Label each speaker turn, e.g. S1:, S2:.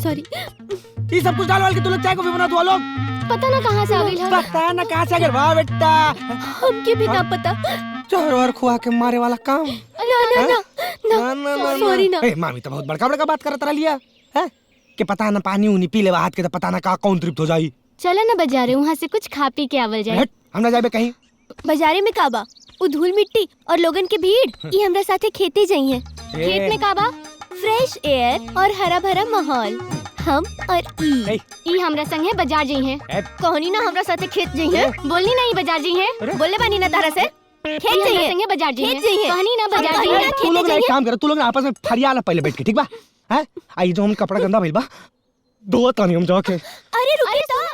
S1: Sorry.
S2: ये सब कुछ डाल वाल के तू लोग चाय कॉफी बना, तू लोग
S1: पता ना कहाँ से आ गई।
S2: पता ना कहाँ से आ गए। वाह बेटा,
S1: हमके भी ना पता।
S2: चोर और खुआ के मारे वाला काम।
S1: ना ना ना ना सॉरी ना।
S2: मामी तो बहुत बड़का बड़का बात करत रहिया है कि पता ना पानी उनी पी ले हाथ के, तो पता ना का कौन तृप्त हो जाई।
S1: चला ना बाजारे, वहाँ से कुछ खा पी के आवल जाए।
S2: हम ना जाबे कहीं।
S1: बाजारे में काबा उ धूल मिट्टी और लोगन के भीड़, ये हमरा साथे खेते जाइए। खेत में काबा फ्रेश एयर और हरा भरा माहौल। हम और ई हमरा संगे बाजार जाइए। कहनी ना हमरा साथे खेत जाइए। बोलनी नहीं बाजार जाइए। बोले बानी ना तारा से खेत जाइए संगे बाजार जाइए। कहनी ना बाजार जाइए।
S2: तू लोग ना एक काम कर, तू लोग ना आपस में फरियाला पहले बैठ के, ठीक बा? हैं आई जो हम कपड़ा गंदा भइल बा, धोत तानी हम जाके।
S1: अरे रुकिए तो।